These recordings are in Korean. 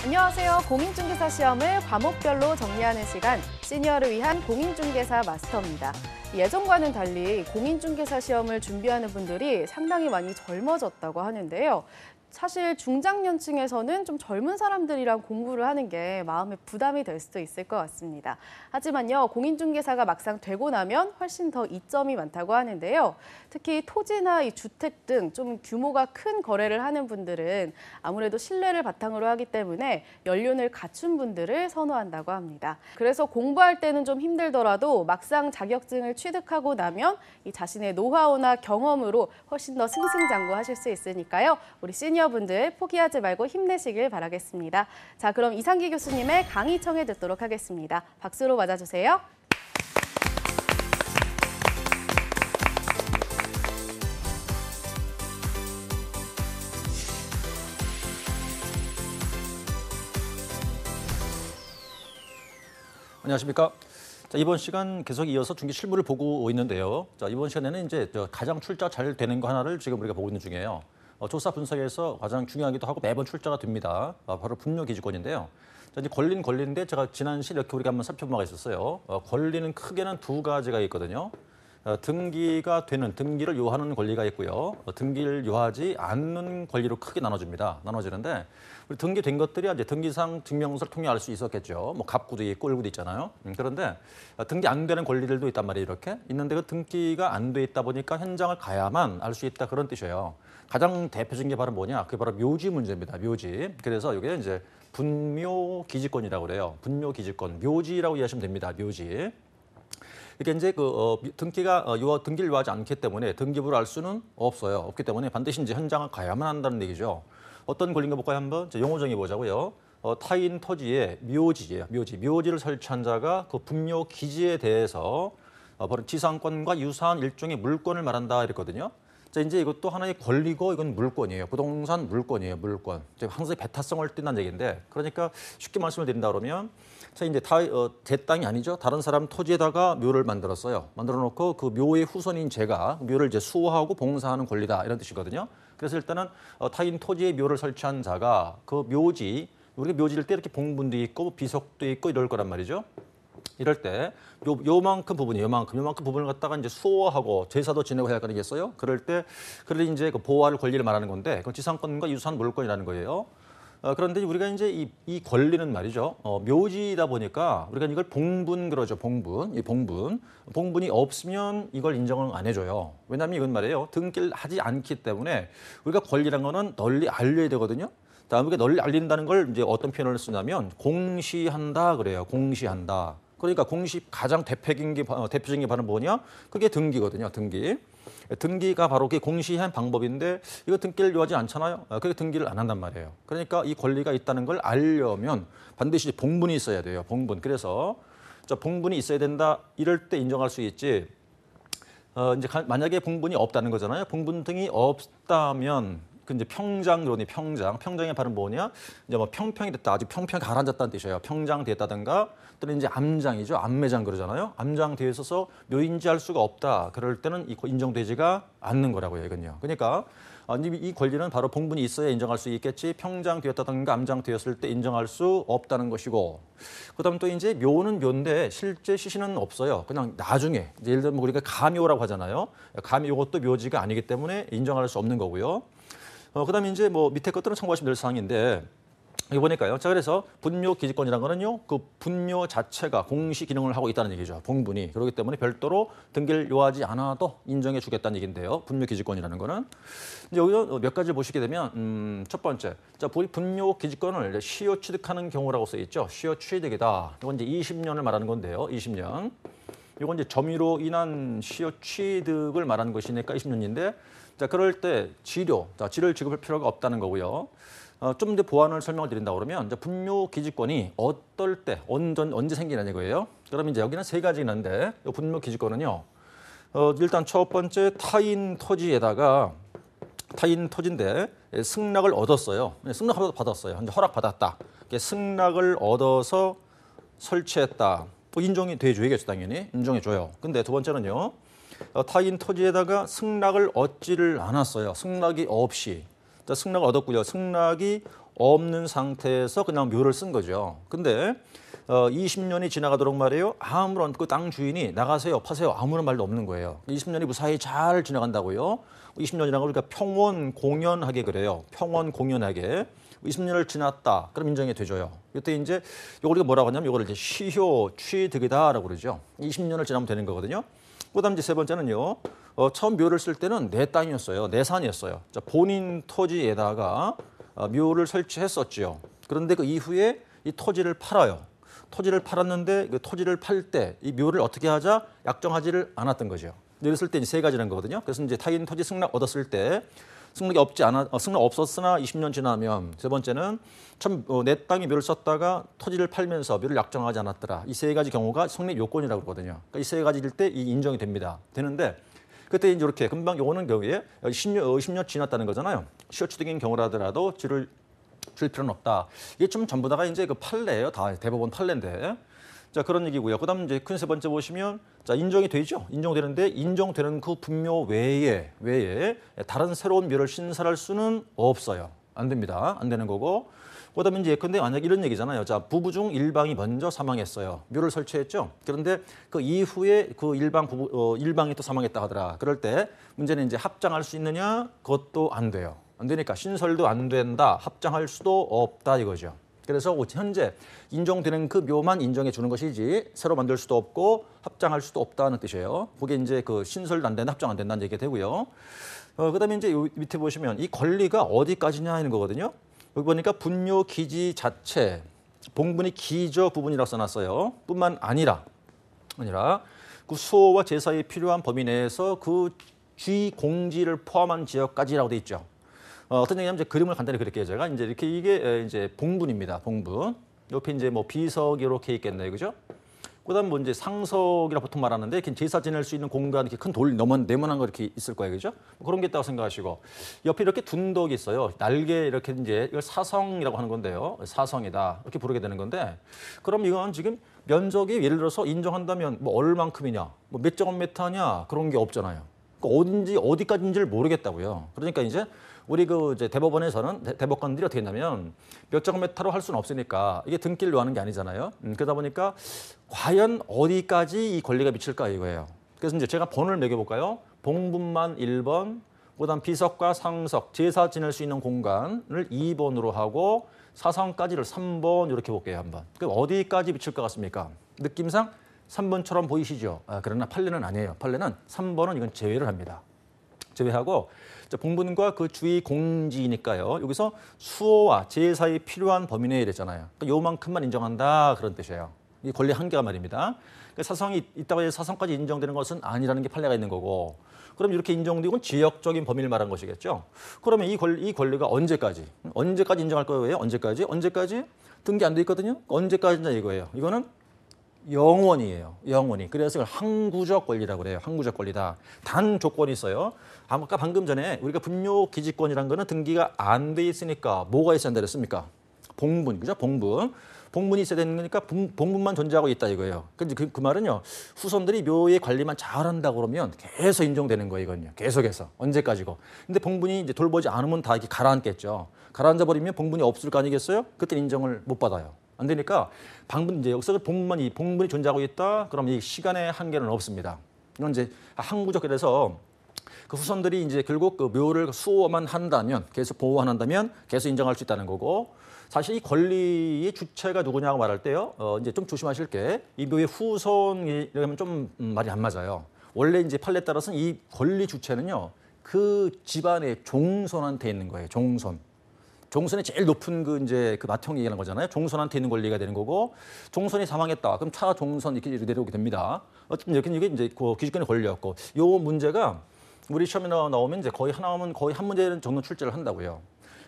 안녕하세요. 공인중개사 시험을 과목별로 정리하는 시간, 시니어를 위한 공인중개사 마스터입니다. 예전과는 달리 공인중개사 시험을 준비하는 분들이 상당히 많이 젊어졌다고 하는데요. 사실 중장년층에서는 좀 젊은 사람들이랑 공부를 하는 게 마음의 부담이 될 수도 있을 것 같습니다. 하지만요, 공인중개사가 막상 되고 나면 훨씬 더 이점이 많다고 하는데요. 특히 토지나 이 주택 등 좀 규모가 큰 거래를 하는 분들은 아무래도 신뢰를 바탕으로 하기 때문에 연륜을 갖춘 분들을 선호한다고 합니다. 그래서 공부할 때는 좀 힘들더라도 막상 자격증을 취득하고 나면 이 자신의 노하우나 경험으로 훨씬 더 승승장구하실 수 있으니까요. 우리 시니어분들 포기하지 말고 힘내시길 바라겠습니다. 자, 그럼 이상기 교수님의 강의 청해 듣도록 하겠습니다. 박수로 맞아주세요. 안녕하십니까. 자, 이번 시간 계속 이어서 중기 실무를 보고 있는데요. 자, 이번 시간에는 이제 가장 출자 잘 되는 거 하나를 지금 우리가 보고 있는 중이에요. 조사 분석에서 가장 중요하기도 하고 매번 출자가 됩니다. 바로 분묘 기지권인데요. 자, 이제 권리인데 제가 지난 시에 이렇게 우리가 한번 살펴본 바가 있었어요. 권리는 크게는 두 가지가 있거든요. 등기를 요하는 권리가 있고요. 등기를 요하지 않는 권리로 크게 나눠지는데 우리 등기된 것들이 이제 등기상 증명서를 통해 알 수 있었겠죠. 뭐 갑구도 있고 을구도 있잖아요. 그런데 등기 안 되는 권리들도 있단 말이에요. 이렇게 있는데 그 등기가 안 돼 있다 보니까 현장을 가야만 알 수 있다 그런 뜻이에요. 가장 대표적인 게 바로 뭐냐? 그게 바로 묘지 문제입니다. 묘지. 그래서 이게 이제 분묘 기지권이라고 그래요. 분묘 기지권, 묘지라고 이해하시면 됩니다. 묘지. 이게 이제 등기를 요하지 않기 때문에 등기부를 알 수는 없어요. 없기 때문에 반드시 이제 현장을 가야만 한다는 얘기죠. 어떤 권리인가 볼까요? 한번 용어 정의 보자고요. 타인 토지에 묘지예요. 묘지를 설치한 자가 그 분묘 기지에 대해서 바로 지상권과 유사한 일종의 물권을 말한다 이랬거든요. 자, 이제 이것도 하나의 권리고 이건 물권이에요. 부동산 물권이에요. 물권. 항상 배타성을 띈다는 얘기인데, 그러니까 쉽게 말씀을 드린다 그러면, 자, 이제 제 땅이 아니죠. 다른 사람 토지에다가 묘를 만들었어요. 만들어 놓고 그 묘의 후손인 제가 묘를 이제 수호하고 봉사하는 권리다 이런 뜻이거든요. 그래서 일단은 타인 토지에 묘를 설치한 자가 그 묘지, 우리가 묘지를 때 이렇게 봉분도 있고 비석도 있고 이럴 거란 말이죠. 이럴 때 요만큼 부분을 갖다가 이제 수호하고 제사도 지내고 해야 되겠어요. 그럴 이제 그 보호할 권리를 말하는 건데, 그 지상권과 유사한 물권이라는 거예요. 그런데 우리가 이제 이 권리는 말이죠. 묘지이다 보니까 우리가 이걸 봉분 그러죠. 봉분이 없으면 이걸 인정을 안 해줘요. 왜냐하면 이건 말이에요. 등기를 하지 않기 때문에 우리가 권리란 거는 널리 알려야 되거든요. 다음에 널리 알린다는 걸 이제 어떤 표현을 쓰냐면 공시한다 그래요. 공시한다. 그러니까 가장 대표적인 게 바로 뭐냐? 그게 등기거든요. 등기가 바로 그게 공시한 방법인데 이거 등기를 요하지 않잖아요. 그게 등기를 안 한단 말이에요. 그러니까 이 권리가 있다는 걸 알려면 반드시 봉분이 있어야 돼요. 봉분. 그래서 봉분이 있어야 된다. 이럴 때 인정할 수 있지. 이제 만약에 봉분이 없다는 거잖아요. 봉분 등이 없다면 그 이제 평장의 발음 뭐냐? 이제 뭐 평평이 됐다, 아주 평평히 가라앉았다는 뜻이에요. 평장됐다든가 또는 이제 암장이죠, 암매장 그러잖아요. 암장되어 있어서 묘인지할 수가 없다. 그럴 때는 인정되지가 않는 거라고요, 이건요. 그러니까 이 권리는 바로 봉분이 있어야 인정할 수 있겠지. 평장되었다든가 암장되었을 때 인정할 수 없다는 것이고, 그다음 또 이제 묘는 묘인데 실제 시신은 없어요. 그냥 나중에 예를 들면 우리가 가묘라고 하잖아요. 가묘 이것도 묘지가 아니기 때문에 인정할 수 없는 거고요. 그다음에 이제 뭐 밑에 것들은 참고하시면 될 사항인데, 여기 보니까요. 자, 그래서 분묘 기지권이라는 거는요, 그 분묘 자체가 공시 기능을 하고 있다는 얘기죠. 봉분이. 그렇기 때문에 별도로 등기를 요하지 않아도 인정해 주겠다는 얘기인데요. 분묘 기지권이라는 거는. 이제 여기서 몇 가지를 보시게 되면, 첫 번째. 자, 분묘 기지권을 시효 취득하는 경우라고 써 있죠. 시효 취득이다. 이건 이제 20년을 말하는 건데요. 20년. 이건 이제 점유로 인한 시효 취득을 말하는 것이니까 20년인데, 자, 그럴 때 지료를 지급할 필요가 없다는 거고요. 좀 더 보완을 설명을 드린다 그러면 이제 분묘 기지권이 어떨 때 언제 생기냐는 거예요. 그러면 이제 여기는 세 가지 있는데 이 분묘 기지권은요. 일단 첫 번째 타인 토지인데 승낙을 얻었어요. 승낙을 받았어요. 이제 허락받았다. 승낙을 얻어서 설치했다. 인정이 돼줘야겠죠, 당연히. 인정해줘요. 근데 두 번째는요. 타인 토지에다가 승낙을 얻지를 않았어요. 승낙이 없이. 자, 승낙을 얻었고요. 승낙이 없는 상태에서 그냥 묘를 쓴 거죠. 근데 20년이 지나가도록 말이에요. 아무런 그 땅 주인이 나가세요, 파세요 아무런 말도 없는 거예요. 20년이 무사히 잘 지나간다고요. 20년 지나고 우리가 평원 공연하게 그래요. 평원 공연하게. 20년을 지났다. 그럼 인정이 되줘요. 이때 이제 이걸 우리가 뭐라고 하냐면 이거를 이제 시효 취득이다라고 그러죠. 20년을 지나면 되는 거거든요. 그다음 이제 세 번째는요. 처음 묘를 쓸 때는 내 땅이었어요. 내 산이었어요. 자, 본인 토지에다가 묘를 설치했었지요. 그런데 그 이후에 이 토지를 팔아요. 토지를 팔았는데 그 토지를 팔 때 이 묘를 어떻게 하자 약정하지를 않았던 거죠. 묘를 쓸 때 이제 세 가지라는 거거든요. 그래서 이제 타인 토지 승낙 얻었을 때 승낙이 승낙 없었으나 20년 지나면 세 번째는 참 내 땅에 묘를 썼다가 토지를 팔면서 묘를 약정하지 않았더라. 이 세 가지 경우가 성립 요건이라고 그러거든요. 그러니까 이 세 가지일 때 이 인정이 됩니다. 되는데 그때 이제 이렇게 금방 요거는 경우에 10년 지났다는 거잖아요. 시효취득인 경우라더라도 줄 필요는 없다. 이게 좀 전부 다가 이제 그 판례예요. 다 대법원 판례인데. 자, 그런 얘기고요. 그다음 이제 큰 세 번째 보시면 자, 인정이 되죠. 인정되는데 인정되는 그 분묘 외에 다른 새로운 묘를 신설할 수는 없어요. 안 됩니다. 안 되는 거고. 그다음에 이제 예컨대 만약 이런 얘기잖아요. 자, 부부 중 일방이 먼저 사망했어요. 묘를 설치했죠. 그런데 그 이후에 그 일방이 또 사망했다 하더라. 그럴 때 문제는 이제 합장할 수 있느냐? 그것도 안 돼요. 안 되니까 신설도 안 된다. 합장할 수도 없다 이거죠. 그래서 현재 인정되는 그 묘만 인정해 주는 것이지 새로 만들 수도 없고 합장할 수도 없다는 뜻이에요. 그게 이제 그 신설도 안 된다, 합장 안 된다는 얘기가 되고요. 그다음에 이제 요 밑에 보시면 이 권리가 어디까지냐 하는 거거든요. 여기 보니까 분묘 기지 자체, 봉분이 기저 부분이라고 써놨어요. 뿐만 아니라 그 수호와 제사에 필요한 범위 내에서 그 쥐 공지를 포함한 지역까지라고 돼 있죠. 어떤 얘기냐면 이제 그림을 간단히 그릴게요. 제가 이제 이렇게 이게 이제 봉분입니다. 봉분. 옆에 이제 뭐 비석이 이렇게 있겠네요, 그죠? 그다음 뭐 이제 상석이라 보통 말하는데 이렇게 제사 지낼 수 있는 공간 이렇게 큰 돌 네모난 거 이렇게 있을 거예요, 그죠? 그런 게 있다고 생각하시고 옆에 이렇게 둔덕이 있어요. 날개 이렇게 이제 이걸 사성이라고 하는 건데요. 사성이다 이렇게 부르게 되는 건데 그럼 이건 지금 면적이 예를 들어서 인정한다면 뭐 얼만큼이냐, 뭐 몇 제곱미터냐 그런 게 없잖아요. 그러니까 어디까지인지를 모르겠다고요. 그러니까 이제 우리 그 이제 대법원에서는 대법관들이 어떻게 했냐면 몇 제곱미터로 할 수는 없으니까 이게 등기를 요하는 게 아니잖아요. 그러다 보니까 과연 어디까지 이 권리가 미칠까 이거예요. 그래서 이제 제가 번호를 매겨볼까요? 봉분만 1번, 그다음 비석과 상석, 제사 지낼 수 있는 공간을 2번으로 하고 사성까지를 3번 이렇게 볼게요 한번. 그럼 어디까지 미칠 것 같습니까? 느낌상 3번처럼 보이시죠? 그러나 판례는 아니에요. 판례는 3번은 이건 제외를 합니다. 제외하고 봉분과 그 주의 공지니까요. 여기서 수호와 제사에 필요한 범위 내에 이랬잖아요. 그러니까 요만큼만 인정한다 그런 뜻이에요. 이 권리 한계가 말입니다. 그러니까 사성이 있다고 해서 사성까지 인정되는 것은 아니라는 게 판례가 있는 거고 그럼 이렇게 인정되고 지역적인 범위를 말한 것이겠죠. 그러면 이 권리가 언제까지 인정할 거예요? 언제까지? 등기 안 돼 있거든요. 언제까지냐 이거예요. 이거는 영원이에요. 영원히. 그래서 이걸 항구적 권리라고 그래요. 항구적 권리다. 단 조건이 있어요. 아까 방금 전에 우리가 분묘 기지권이란 거는 등기가 안 돼 있으니까 뭐가 있어야 한다 그랬습니까? 봉분, 그죠? 봉분이 있어야 되는 거니까 봉분만 존재하고 있다 이거예요. 근데 그 말은요. 후손들이 묘의 관리만 잘한다 그러면 계속 인정되는 거예요, 이건요. 계속해서. 언제까지고. 근데 봉분이 이제 돌보지 않으면 다 이렇게 가라앉겠죠. 가라앉아 버리면 봉분이 없을 거 아니겠어요? 그때 인정을 못 받아요. 안 되니까 이제 여기서 봉분이 존재하고 있다. 그럼 이 시간의 한계는 없습니다. 이건 이제 항구적. 그래서 그 후손들이 이제 결국 그 묘를 수호만 한다면, 계속 보호한다면 계속 인정할 수 있다는 거고. 사실 이 권리의 주체가 누구냐고 말할 때요. 이제 좀 조심하실 게 이 묘의 후손이라면 좀 말이 안 맞아요. 원래 이제 판례에 따라서는 이 권리 주체는요. 그 집안의 종손한테 있는 거예요. 종손이 제일 높은 그 이제 그 맏형이 얘기하는 거잖아요. 종손한테 있는 권리가 되는 거고, 종손이 사망했다. 그럼 차종손 이렇게 내려오게 됩니다. 어쨌든 이게 이제 그 기지권의 권리였고, 요 문제가 우리 시험에 나오면 이제 거의 한 문제 정도 출제를 한다고요.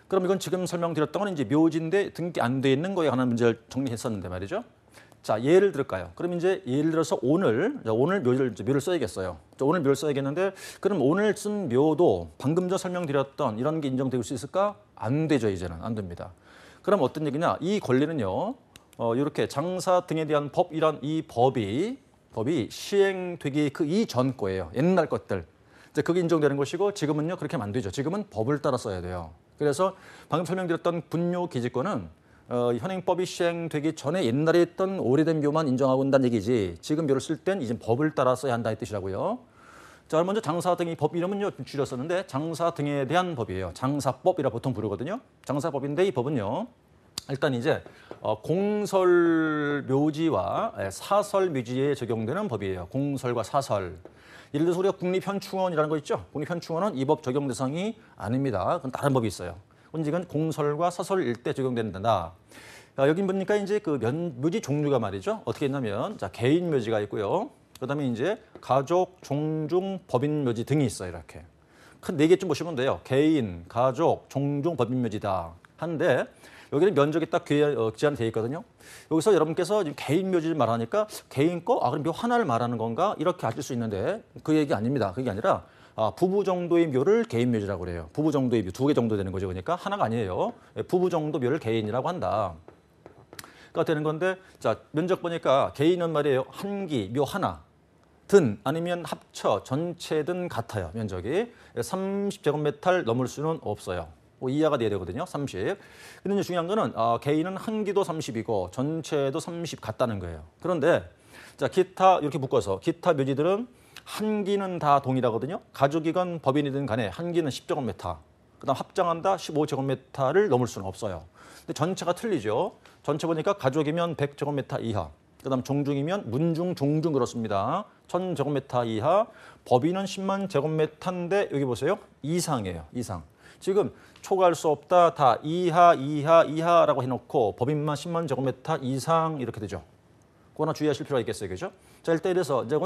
그럼 이건 지금 설명드렸던 건 이제 묘지인데 등기 안 돼 있는 거에 관한 문제를 정리했었는데 말이죠. 자, 예를 들을까요? 그럼 이제 예를 들어서 오늘 묘를 써야겠어요. 오늘 묘를 써야겠는데 그럼 오늘 쓴 묘도 방금 전 설명드렸던 이런 게 인정될 수 있을까? 안 되죠, 이제는. 안 됩니다. 그럼 어떤 얘기냐? 이 권리는요. 이렇게 장사 등에 대한 법이란 이 법이 시행되기 그 이전 거예요. 옛날 것들. 이제 그게 인정되는 것이고 지금은요. 그렇게 하면 안 되죠. 지금은 법을 따라 써야 돼요. 그래서 방금 설명드렸던 분묘기지권은 현행법이 시행되기 전에 옛날에 있던 오래된 묘만 인정하고 온다는 얘기지 지금 묘를 쓸 땐 이제 법을 따라 써야 한다는 뜻이라고요. 자, 먼저 장사등 이 법 이름은요 좀 줄였었는데 장사등에 대한 법이에요. 장사법이라 보통 부르거든요. 장사법인데 이 법은요 일단 이제 공설 묘지와 사설 묘지에 적용되는 법이에요. 공설과 사설. 예를 들어서 우리가 국립현충원이라는 거 있죠. 국립현충원은 이 법 적용 대상이 아닙니다. 그건 다른 법이 있어요. 이건 공설과 사설일 때 적용된다. 여기 보니까 이제 그 묘지 종류가 말이죠. 어떻게 있냐면 자, 개인 묘지가 있고요. 그다음에 이제 가족, 종중, 법인 묘지 등이 있어요. 이렇게 큰 네 개쯤 보시면 돼요. 개인, 가족, 종중, 법인 묘지다. 한데 여기는 면적이 딱 제한돼 있거든요. 여기서 여러분께서 지금 개인 묘지를 말하니까 개인 거, 그럼 묘 하나를 말하는 건가? 이렇게 아실 수 있는데 그 얘기 아닙니다. 그게 아니라 부부 정도의 묘를 개인 묘지라고 그래요. 부부 정도의 묘, 2개 정도 되는 거죠. 그러니까 하나가 아니에요. 부부 정도 묘를 개인이라고 한다. 가 되는 건데 자 면적 보니까 개인은 말이에요. 한 기, 묘 하나. 든 아니면 합쳐 전체든 같아요. 면적이 30제곱미터 넘을 수는 없어요. 이하가 돼야 되거든요. 30. 근데 이제 중요한 거는 개인은 한 기도 30이고 전체도 30 같다는 거예요. 그런데 자 기타 이렇게 묶어서 기타 묘지들은 한 기는 다 동일하거든요. 가족이건 법인이든 간에 한 기는 10제곱미터. 그다음 합장한다 15제곱미터를 넘을 수는 없어요. 근데 전체가 틀리죠. 전체 보니까 가족이면 100제곱미터 이하. 그다음 종중이면 문중, 종중 그렇습니다. 1000제곱미터 이하. 법인은 10만 제곱미터인데 여기 보세요. 이상이에요. 이상. 지금 초과할 수 없다. 다 이하라고 해놓고 법인만 10만 제곱미터 이상 이렇게 되죠. 그거 하나 주의하실 필요가 있겠어요. 그죠? 자, 일단 이래서 이제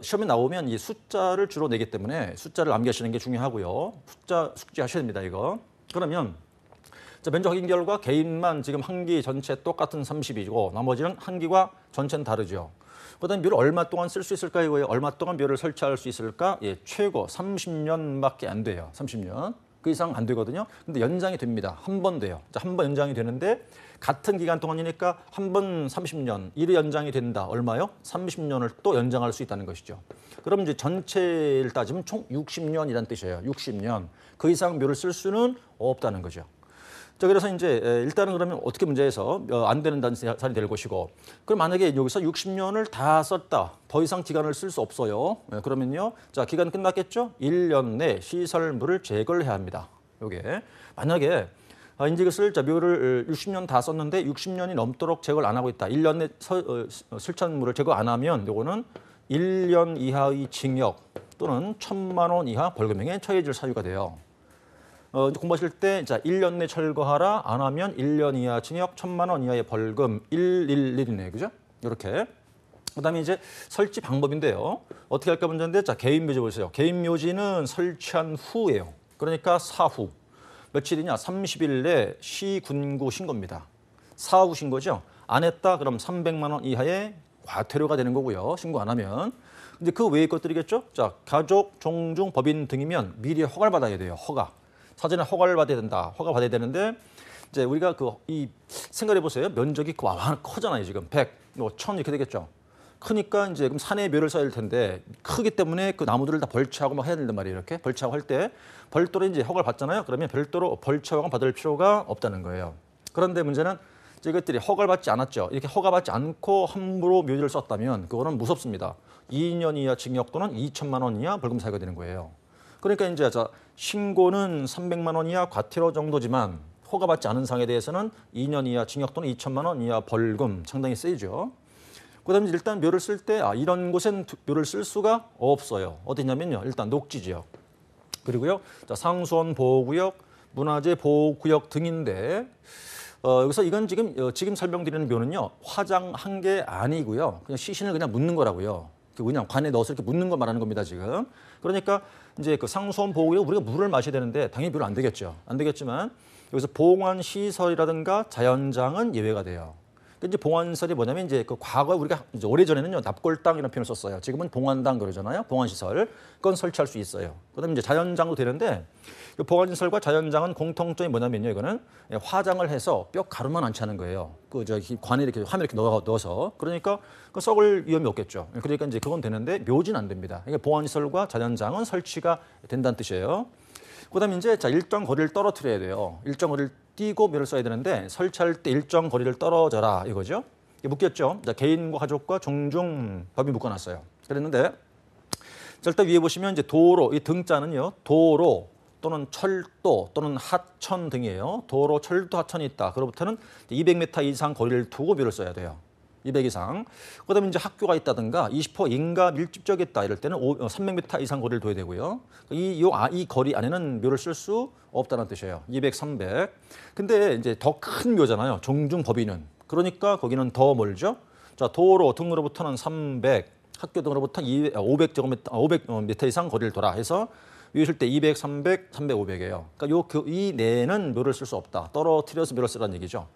시험에 나오면 이 숫자를 주로 내기 때문에 숫자를 암기하시는 게 중요하고요. 숫자 숙지하셔야 됩니다. 이거. 그러면 자, 면적 확인 결과 개인만 지금 한 기 전체 똑같은 30이고 나머지는 한 기와 전체는 다르죠. 그다음에 묘를 얼마 동안 쓸 수 있을까 이거예요. 얼마 동안 묘를 설치할 수 있을까? 예, 최고 30년밖에 안 돼요. 30년. 그 이상 안 되거든요. 근데 연장이 됩니다. 한 번 돼요. 자, 한 번 연장이 되는데 같은 기간 동안이니까 한 번 30년, 1회 연장이 된다. 얼마요? 30년을 또 연장할 수 있다는 것이죠. 그럼 이제 전체를 따지면 총 60년이라는 뜻이에요. 60년. 그 이상 묘를 쓸 수는 없다는 거죠. 자, 그래서 이제 일단은 그러면 어떻게 문제에서 안 되는 단살이 될 것이고, 그럼 만약에 여기서 60년을 다 썼다. 더 이상 기간을 쓸 수 없어요. 그러면요. 자, 기간 끝났겠죠? 1년 내 시설물을 제거를 해야 합니다. 요게. 만약에 이제 이것을 묘를 60년 다 썼는데 60년이 넘도록 제거를 안 하고 있다. 1년 내 실천물을 제거 안 하면 요거는 1년 이하의 징역 또는 1,000만 원 이하 벌금형에 처해질 사유가 돼요. 공부하실 때 자 1년 내 철거하라 안 하면 1년 이하 징역 1,000만 원 이하의 벌금 111이네 그죠? 이렇게. 그다음에 이제 설치 방법인데요. 어떻게 할까 문제인데 자 개인 묘지 보세요. 개인 묘지는 설치한 후예요. 그러니까 사후. 며칠이냐? 30일 내 시군구 신고입니다. 사후 신고죠. 안 했다 그럼 300만 원 이하의 과태료가 되는 거고요. 신고 안 하면. 근데 그 외의 것들이겠죠. 자 가족, 종중, 법인 등이면 미리 허가를 받아야 돼요. 허가. 사전에 허가를 받아야 된다. 허가 받아야 되는데 이제 우리가 이 생각해 보세요. 면적이 커잖아요. 지금 100, 1000 이렇게 되겠죠. 크니까 이제 그럼 산에 묘를 써야 될 텐데 크기 때문에 그 나무들을 다 벌채하고 막 해야 된단 말이에요. 이렇게 벌채하고 할 때 별도로 이제 허가를 받잖아요. 그러면 별도로 벌채 허가 받을 필요가 없다는 거예요. 그런데 문제는 이것들이 허가를 받지 않았죠. 이렇게 허가받지 않고 함부로 묘지를 썼다면 그거는 무섭습니다. 2년 이하 징역 또는 2,000만 원 이하 벌금 사유가 되는 거예요. 그러니까 이제 신고는 300만 원 이하 과태료 정도지만 허가받지 않은 상에 대해서는 2년 이하 징역 또는 2,000만 원 이하 벌금 상당히 세죠. 그다음에 일단 묘를 쓸 때 이런 곳엔 묘를 쓸 수가 없어요. 어디냐면요. 일단 녹지지역. 그리고요. 자, 상수원 보호구역, 문화재 보호구역 등인데 여기서 이건 지금 설명드리는 묘는요. 화장한 게 아니고요. 그냥 시신을 그냥 묻는 거라고요. 그냥 관에 넣어서 이렇게 묻는 거 말하는 겁니다, 지금. 그러니까 이제 그 상수원 보호구역 우리가 물을 마셔야 되는데 당연히 묘는 안 되겠죠. 안 되겠지만 여기서 봉환 시설이라든가 자연장은 예외가 돼요. 이제 봉환시설이 뭐냐면 이제 그 과거에 우리가 이제 오래전에는요 납골당 이런 표현을 썼어요. 지금은 봉환당 그러잖아요. 봉환시설. 그건 설치할 수 있어요. 그다음에 이제 자연장도 되는데 그 봉환시설과 자연장은 공통점이 뭐냐면요. 이거는 화장을 해서 뼈 가루만 안 차는 거예요. 그 관에 이렇게 화면 이렇게 넣어서 그러니까 그 썩을 위험이 없겠죠. 그러니까 이제 그건 되는데 묘지는 안 됩니다. 그러니까 봉환시설과 자연장은 설치가 된다는 뜻이에요. 그다음에 이제 자 일정 거리를 떨어뜨려야 돼요. 일정 거리를 띄고 묘를 써야 되는데 설치할 때 일정 거리를 떨어져라 이거죠. 이게 묶였죠. 자, 개인과 가족과 종중 법이 묶어놨어요. 그랬는데 자, 일단 위에 보시면 이제 도로 이 등자는요. 도로 또는 철도 또는 하천 등이에요. 도로, 철도, 하천이 있다. 그로부터는 200m 이상 거리를 두고 묘를 써야 돼요. 200 이상. 그다음에 이제 학교가 있다든가 20% 인가 밀집적이 있다. 이럴 때는 300m 이상 거리를 둬야 되고요. 이 거리 안에는 묘를 쓸 수 없다는 뜻이에요. 200, 300. 근데 이제 더 큰 묘잖아요. 종중법인은. 그러니까 거기는 더 멀죠. 자, 도로 등으로부터는 300, 학교 등으로부터 500m 이상 거리를 둬라 해서 위에 때 200, 300, 300, 500이에요. 그러니까 이 내에는 묘를 쓸 수 없다. 떨어뜨려서 묘를 쓰라는 얘기죠.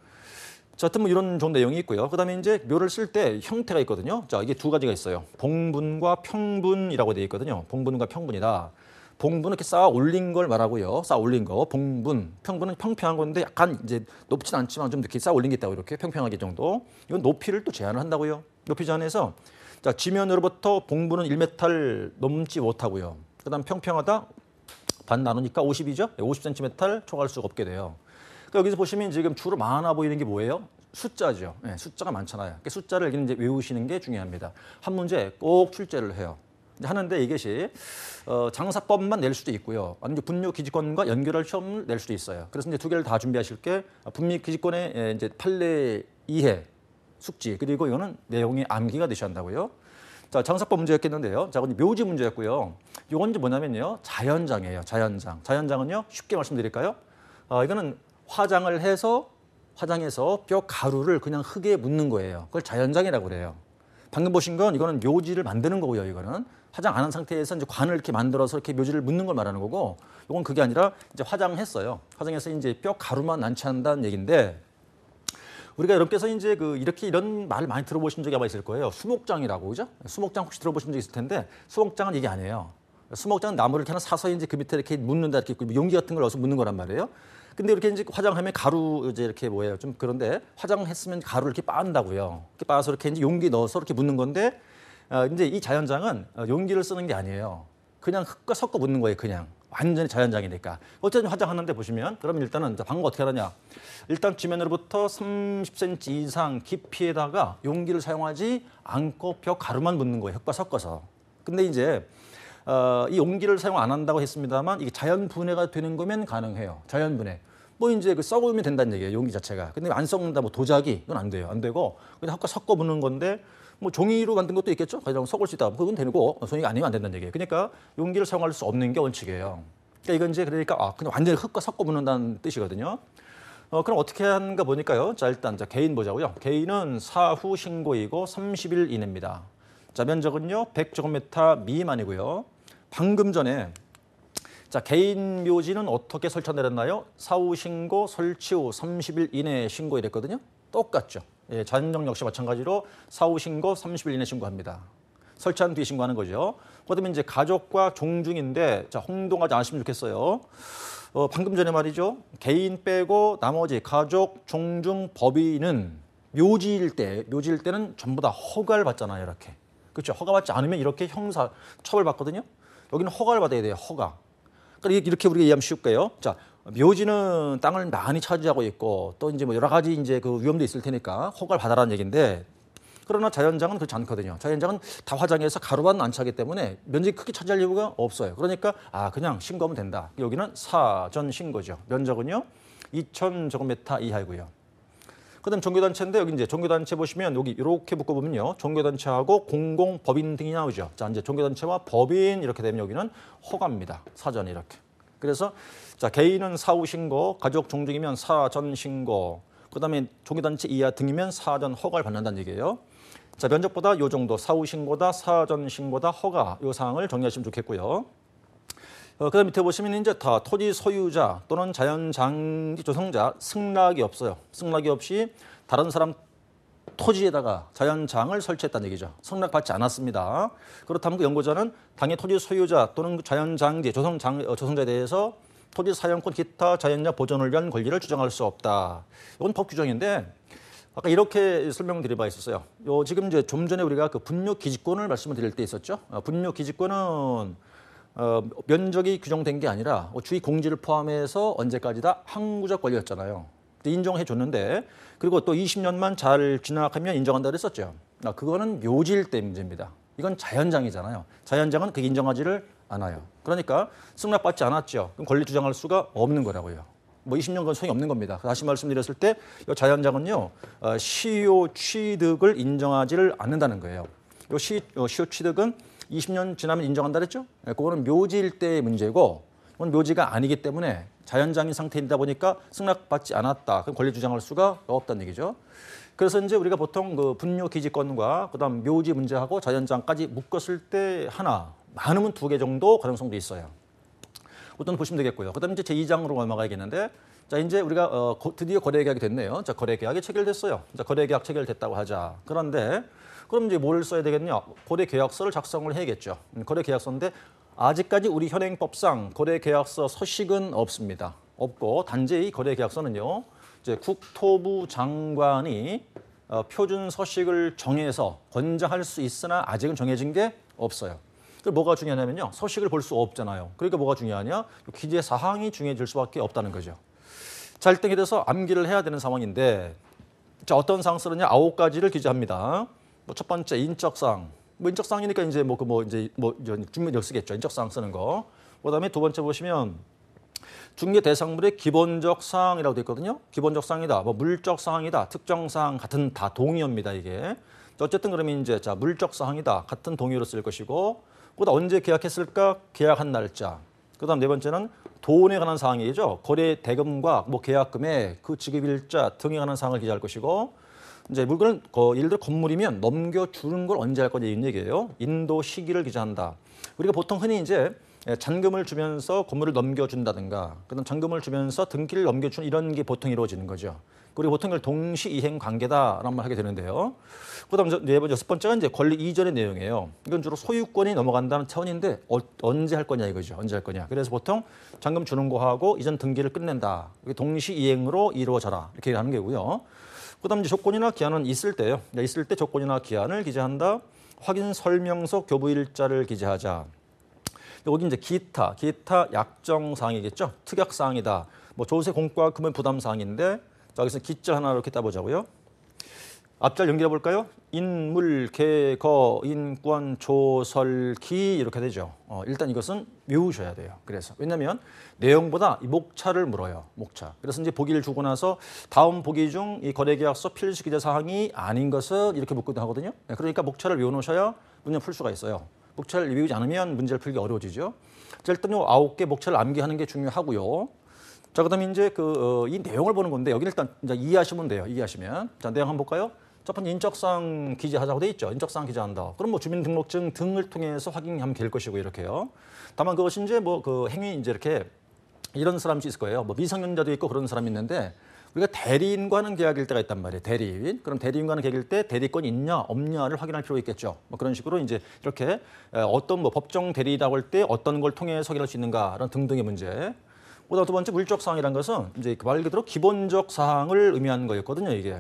자, 하여튼 뭐 이런 좋은 내용이 있고요. 그다음에 이제 묘를 쓸 때 형태가 있거든요. 자, 이게 두 가지가 있어요. 봉분과 평분이라고 되어 있거든요. 봉분과 평분이다. 봉분은 이렇게 쌓아 올린 걸 말하고요. 쌓아 올린 거. 봉분, 평분은 평평한 건데 약간 이제 높진 않지만 좀 이렇게 쌓아 올린 게 있다고 이렇게 평평하게 정도. 이건 높이를 또 제한을 한다고요. 높이 제한해서 자, 지면으로부터 봉분은 1m 넘지 못하고요. 그다음 평평하다 반 나누니까 50이죠. 50cm 초과할 수가 없게 돼요. 그러니까 여기서 보시면 지금 주로 많아 보이는 게 뭐예요? 숫자죠. 네, 숫자가 많잖아요. 그러니까 숫자를 이제 외우시는 게 중요합니다. 한 문제 꼭 출제를 해요. 하는데 이것이 장사법만 낼 수도 있고요. 아니면 분묘 기지권과 연결할 시험을 낼 수도 있어요. 그래서 이제 두 개를 다 준비하실 게 분묘 기지권의 이제 판례 이해 숙지 그리고 이거는 내용이 암기가 되셔야 한다고요. 자, 장사법 문제였겠는데요. 자, 묘지 문제였고요. 이건 이제 뭐냐면요. 자연장이에요. 자연장. 자연장은요. 쉽게 말씀드릴까요? 이거는 화장해서 뼈 가루를 그냥 흙에 묻는 거예요. 그걸 자연장이라고 그래요. 방금 보신 건 이거는 묘지를 만드는 거고요. 이거는 화장 안 한 상태에서 이제 관을 이렇게 만들어서 이렇게 묘지를 묻는 걸 말하는 거고, 이건 그게 아니라 이제 화장했어요. 화장해서 이제 뼈 가루만 난치한다는 얘기인데, 우리가 여러분께서 이제 이런 말을 많이 들어보신 적이 아마 있을 거예요. 수목장이라고, 그죠? 수목장 혹시 들어보신 적 있을 텐데, 수목장은 이게 아니에요. 수목장은 나무를 이렇게 하나 사서 이제 그 밑에 이렇게 묻는다, 이렇게 용기 같은 걸 넣어서 묻는 거란 말이에요. 근데 이렇게 이제 화장하면 가루 이제 이렇게 뭐예요? 좀 그런데 화장했으면 가루를 이렇게 빻는다고요. 이렇게 빻아서 이렇게 이제 용기 넣어서 이렇게 묻는 건데, 이제 이 자연장은 용기를 쓰는 게 아니에요. 그냥 흙과 섞어 묻는 거예요. 그냥 완전히 자연장이니까. 어쨌든 화장하는데 보시면, 그러면 일단은 방법 어떻게 하느냐? 일단 지면으로부터 30cm 이상 깊이에다가 용기를 사용하지 않고 벽 가루만 묻는 거예요. 흙과 섞어서. 근데 이제 이 용기를 사용 안 한다고 했습니다만 이게 자연 분해가 되는 거면 가능해요. 자연 분해. 뭐 이제 썩으면 된다는 얘기예요. 용기 자체가. 근데 안 썩는다, 뭐 도자기 이건 안 돼요. 안 되고 그냥 흙과 섞어 묻는 건데. 뭐 종이로 만든 것도 있겠죠. 가장 썩을 수 있다. 그건 되고 종이가 아니면 안 된다는 얘기예요. 그러니까 용기를 사용할 수 없는 게 원칙이에요. 그러니까 이건 이제 그러니까 그냥 완전히 흙과 섞어 묻는다는 뜻이거든요. 그럼 어떻게 하는가 보니까요. 자, 일단 개인 보자고요. 개인은 사후 신고이고 30일 이내입니다. 자, 면적은요 100제곱미터 미만이고요. 방금 전에 자, 개인 묘지는 어떻게 설치내렸나요? 사후 신고 설치 후 30일 이내에 신고 이랬거든요. 똑같죠. 예, 자연정 역시 마찬가지로 사후 신고 30일 이내 신고합니다. 설치한 뒤에 신고하는 거죠. 그다음에 이제 가족과 종중인데 자, 혼동하지 않으시면 좋겠어요. 방금 전에 말이죠. 개인 빼고 나머지 가족, 종중, 법인은 묘지일 때는 전부 다 허가를 받잖아요. 이렇게. 그렇죠. 허가 받지 않으면 이렇게 형사 처벌 받거든요. 여기는 허가를 받아야 돼요. 허가. 그러니까 이렇게 우리가 이해하면 쉬울게요. 자, 묘지는 땅을 많이 차지하고 있고 또 이제 뭐 여러 가지 이제 그 위험도 있을 테니까 허가를 받아라는 얘기인데, 그러나 자연장은 그렇지 않거든요. 자연장은 다 화장해서 가루만 안 차기 때문에 면적이 크게 차지할 이유가 없어요. 그러니까 그냥 신고하면 된다. 여기는 사전 신고죠. 면적은요 2,000제곱미터 이하이고요. 그다음 종교단체인데 여기 이제 종교단체 보시면 여기 이렇게 묶어보면요. 종교단체하고 공공법인 등이 나오죠. 자, 이제 종교단체와 법인 이렇게 되면 여기는 허가입니다. 사전 이렇게. 그래서 자, 개인은 사후 신고, 가족 종중이면 사전 신고, 그다음에 종교단체 이하 등이면 사전 허가를 받는다는 얘기예요. 자, 면적보다 요 정도 사후 신고다, 사전 신고다, 허가 요 사항을 정리하시면 좋겠고요. 그다음 밑에 보시면 이제 다 토지 소유자 또는 자연장지 조성자 승낙이 없어요. 승낙이 없이 다른 사람 토지에다가 자연장을 설치했다는 얘기죠. 승낙받지 않았습니다. 그렇다면 그 연구자는 당의 토지 소유자 또는 자연장지 조성자에 대해서 토지 사용권 기타 자연장 보존을 위한 권리를 주장할 수 없다. 이건 법 규정인데 아까 이렇게 설명드릴 바 있었어요. 지금 이제 좀 전에 우리가 그 분묘 기지권을 말씀을 드릴 때 있었죠. 분묘 기지권은 면적이 규정된 게 아니라 주의 공지를 포함해서 언제까지다 항구적 권리였잖아요. 인정해 줬는데 그리고 또 20년만 잘 지나가면 인정한다 그랬었죠. 그거는 묘지일 때 문제입니다. 이건 자연장이잖아요. 자연장은 그게 인정하지를 않아요. 그러니까 승낙받지 않았죠. 그럼 권리 주장할 수가 없는 거라고요. 뭐 20년 건 소용이 없는 겁니다. 다시 말씀드렸을 때 이 자연장은요 시효 취득을 인정하지를 않는다는 거예요. 이 시효 취득은 20년 지나면 인정한다 그랬죠? 그거는 묘지일 때의 문제고 그건 묘지가 아니기 때문에 자연장인 상태이다 보니까 승낙받지 않았다. 그럼 권리 주장할 수가 없다는 얘기죠. 그래서 이제 우리가 보통 그 분묘 기지권과 그다음 묘지 문제하고 자연장까지 묶었을 때 하나, 많으면 2개 정도 가능성도 있어요. 그것도 보시면 되겠고요. 그다음 이제 제2장으로 넘어가야겠는데, 자 이제 우리가 드디어 거래 계약이 됐네요. 자 거래 계약이 체결됐어요. 자 거래 계약 체결됐다고 하자. 그런데 그럼 이제 뭘 써야 되겠냐? 거래 계약서를 작성을 해야겠죠. 거래 계약서인데 아직까지 우리 현행법상 거래 계약서 서식은 없습니다. 없고 단지 이 거래 계약서는요. 이제 국토부 장관이 표준 서식을 정해서 권장할 수 있으나 아직은 정해진 게 없어요. 그 뭐가 중요하냐면요. 서식을 볼 수 없잖아요. 그러니까 뭐가 중요하냐? 기재 사항이 중요해질 수밖에 없다는 거죠. 자, 일단 이래서 암기를 해야 되는 상황인데, 자 어떤 사항 쓰느냐? 9가지를 기재합니다. 뭐 첫 번째 인적사항. 뭐 인적사항이니까 이제 중매력 쓰겠죠. 인적사항 쓰는 거. 그다음에 두 번째 보시면 중개 대상물의 기본적 사항이라고 되어 있거든요. 기본적 사항이다. 뭐 물적 사항이다. 특정 사항 같은 다 동의어입니다. 이게. 어쨌든 그러면 이제 자 물적 사항이다. 같은 동의어로 쓸 것이고, 그다음 언제 계약했을까? 계약한 날짜. 그다음 네 번째는 돈에 관한 사항이죠. 거래 대금과 뭐 계약금액, 그 지급일자 등에 관한 사항을 기재할 것이고, 이제 물건을 예를 들어 건물이면 넘겨주는 걸 언제 할 거냐 이런 얘기예요. 인도 시기를 기재한다. 우리가 보통 흔히 이제 잔금을 주면서 건물을 넘겨준다든가, 그다음 잔금을 주면서 등기를 넘겨주는 이런 게 보통 이루어지는 거죠. 그리고 보통 이걸 동시 이행 관계다라는 말 하게 되는데요. 그다음 여섯 번째가 이제 권리 이전의 내용이에요. 이건 주로 소유권이 넘어간다는 차원인데 언제 할 거냐 이거죠. 언제 할 거냐. 그래서 보통 잔금 주는 거하고 이전 등기를 끝낸다. 이게 동시 이행으로 이루어져라 이렇게 하는 게고요. 그다음 이제 조건이나 기한은 있을 때요. 있을 때 조건이나 기한을 기재한다. 확인 설명서 교부일자를 기재하자. 여기 이제 기타 약정 사항이겠죠. 특약 사항이다. 뭐 조세 공과 금은 부담 사항인데, 자 여기서 기자 하나 이렇게 따보자고요. 앞절 연결해 볼까요? 인물, 계거, 인권, 조설기 이렇게 되죠. 일단 이것은 외우셔야 돼요. 그래서 왜냐하면 내용보다 이 목차를 물어요. 목차. 그래서 이제 보기를 주고 나서 다음 보기 중 이 거래계약서 필수 기재 사항이 아닌 것은 이렇게 묻기도 하거든요. 그러니까 목차를 외워놓으셔야 문제 풀 수가 있어요. 목차를 외우지 않으면 문제를 풀기 어려워지죠. 자, 일단 요 9개 목차를 암기하는 게 중요하고요. 자, 그다음에 이제 이 내용을 보는 건데 여기는 일단 이제 이해하시면 돼요. 이해하시면. 자, 내용 한번 볼까요? 첫 번째 인적사항 기재하자고 돼 있죠. 인적사항 기재한다. 그럼 뭐 주민등록증 등을 통해서 확인하면 될 것이고 이렇게요. 다만 그것이 이제 뭐 그 행위 이제 이렇게 이런 사람이 있을 거예요. 뭐 미성년자도 있고 그런 사람이 있는데 우리가 대리인과는 계약일 때가 있단 말이에요. 대리인. 그럼 대리인과는 계약일 때 대리권이 있냐 없냐를 확인할 필요가 있겠죠. 뭐 그런 식으로 이제 이렇게 어떤 뭐 법정 대리라고 할 때 어떤 걸 통해서 확인할 수 있는가라는 등등의 문제. 그다음 두 번째 물적 사항이라는 것은 이제 말 그대로 기본적 사항을 의미하는 거였거든요. 이게.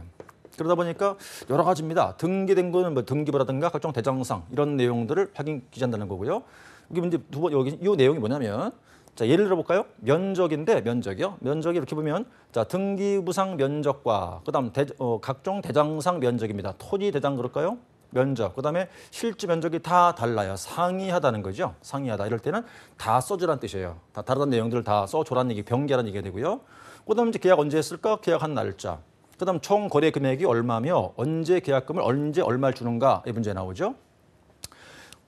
그러다 보니까 여러 가지입니다. 등기된 거는 뭐 등기부라든가 각종 대장상 이런 내용들을 확인 기재한다는 거고요. 여기 문제 여기 이 내용이 뭐냐면, 자 예를 들어 볼까요? 면적인데 면적이요. 면적이 이렇게 보면 자 등기부상 면적과 그다음 각종 대장상 면적입니다. 토지 대장 그럴까요? 면적. 그다음에 실주 면적이 다 달라요. 상이하다는 거죠. 상이하다. 이럴 때는 다 써주라는 뜻이에요. 다 다른 내용들을 다 써줘라는 얘기, 병계라는 얘기가 되고요. 그다음 이제 계약 언제 했을까? 계약한 날짜. 그다음 총 거래 금액이 얼마며 언제 계약금을 언제 얼마를 주는가 이 문제 나오죠.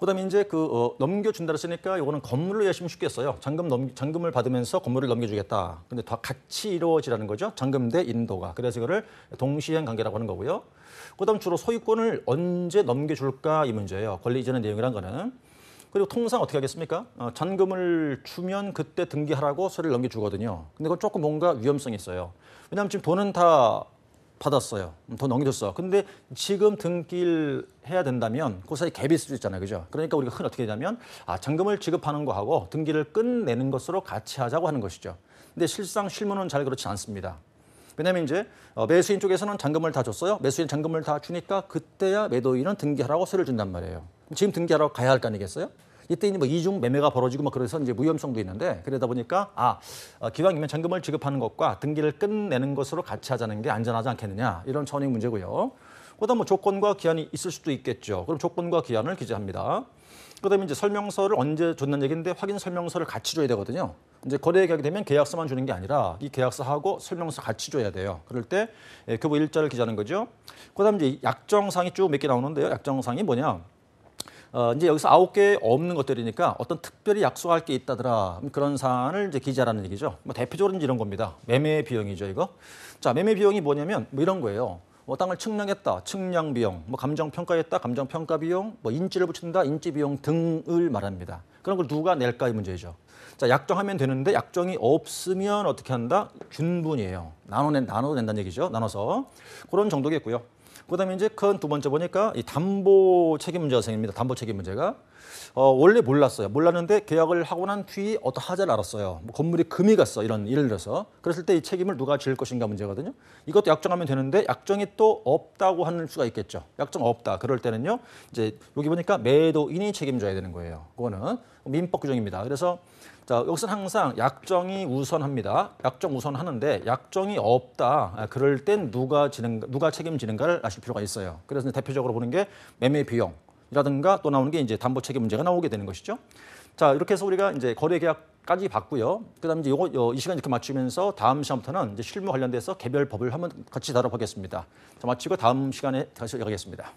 그다음에 이제 넘겨준다 했으니까 이거는 건물로 이해하시면 쉽겠어요. 잔금을 받으면서 건물을 넘겨주겠다. 근데 다 같이 이루어지라는 거죠. 잔금 대 인도가. 그래서 이거를 동시행 관계라고 하는 거고요. 그다음 주로 소유권을 언제 넘겨줄까 이 문제예요. 권리 이전의 내용이란 거는. 그리고 통상 어떻게 하겠습니까? 잔금을 주면 그때 등기하라고 서류를 넘겨주거든요. 근데 그건 조금 뭔가 위험성이 있어요. 왜냐하면 지금 돈은 다 받았어요. 돈 넘겨줬어. 근데 지금 등기를 해야 된다면 그 사이 갭이 있을 수 있잖아요. 그죠? 그러니까 우리가 흔히 어떻게 하냐면 잔금을 지급하는 거하고 등기를 끝내는 것으로 같이 하자고 하는 것이죠. 근데 실상 실무는 잘 그렇지 않습니다. 왜냐하면 이제 매수인 쪽에서는 잔금을 다 줬어요. 매수인 잔금을 다 주니까 그때야 매도인은 등기하라고 서류를 준단 말이에요. 지금 등기하러 가야 할 거 아니겠어요? 이때 뭐 이중 매매가 벌어지고 뭐 그래서 이제 위험성도 있는데 그러다 보니까 기왕이면 잔금을 지급하는 것과 등기를 끝내는 것으로 같이 하자는 게 안전하지 않겠느냐 이런 차원의 문제고요. 그다음 뭐 조건과 기한이 있을 수도 있겠죠. 그럼 조건과 기한을 기재합니다. 그다음에 이제 설명서를 언제 줬는 얘기인데 확인 설명서를 같이 줘야 되거든요. 이제 거래 계약이 되면 계약서만 주는 게 아니라 이 계약서하고 설명서 같이 줘야 돼요. 그럴 때 교부 일자를 기재하는 거죠. 그다음 이제 약정상이 쭉 몇 개 나오는데요. 약정상이 뭐냐? 이제 여기서 9개 없는 것들이니까 어떤 특별히 약속할 게 있다더라 그런 사안을 이제 기재하라는 얘기죠. 뭐 대표적으로 이런 겁니다. 매매 비용이죠, 이거. 자, 매매 비용이 뭐냐면 뭐 이런 거예요. 뭐 땅을 측량했다, 측량 비용, 뭐 감정 평가했다, 감정 평가 비용, 뭐 인지를 붙인다, 인지 비용 등을 말합니다. 그런 걸 누가 낼까의 문제죠. 자, 약정하면 되는데 약정이 없으면 어떻게 한다? 균분이에요. 나눠 낸다는 얘기죠. 나눠서 그런 정도겠고요. 그다음에 이제 큰 두 번째 보니까 이 담보 책임 문제가 생깁니다. 담보 책임 문제가 원래 몰랐어요. 몰랐는데 계약을 하고 난 뒤에 어떤 하자를 알았어요. 뭐 건물이 금이 갔어. 이런 예를 들어서 그랬을 때 이 책임을 누가 질 것인가 문제거든요. 이것도 약정하면 되는데 약정이 또 없다고 하는 수가 있겠죠. 약정 없다. 그럴 때는요. 이제 여기 보니까 매도인이 책임져야 되는 거예요. 그거는 민법 규정입니다. 그래서 자, 여기서는 항상 약정이 우선합니다. 약정 우선하는데 약정이 없다. 그럴 땐 누가 책임지는가를 아실 필요가 있어요. 그래서 대표적으로 보는 게 매매 비용이라든가 또 나오는 게 이제 담보 책임 문제가 나오게 되는 것이죠. 자, 이렇게 해서 우리가 이제 거래 계약까지 봤고요. 그다음에 이제 이 시간 이렇게 맞추면서 다음 시간부터는 이제 실무 관련돼서 개별 법을 한번 같이 다뤄보겠습니다. 자, 마치고 다음 시간에 다시 이어가겠습니다.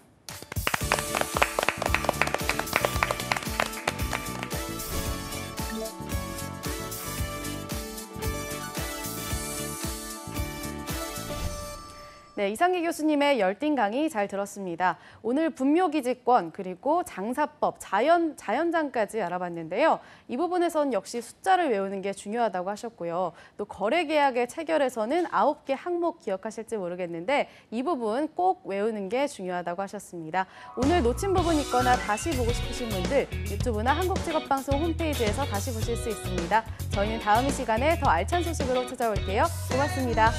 네, 이상기 교수님의 열띤 강의 잘 들었습니다. 오늘 분묘기지권 그리고 장사법, 자연장까지 알아봤는데요. 이 부분에선 역시 숫자를 외우는 게 중요하다고 하셨고요. 또 거래계약의 체결에서는 9개 항목 기억하실지 모르겠는데 이 부분 꼭 외우는 게 중요하다고 하셨습니다. 오늘 놓친 부분 있거나 다시 보고 싶으신 분들 유튜브나 한국직업방송 홈페이지에서 다시 보실 수 있습니다. 저희는 다음 시간에 더 알찬 소식으로 찾아올게요. 고맙습니다.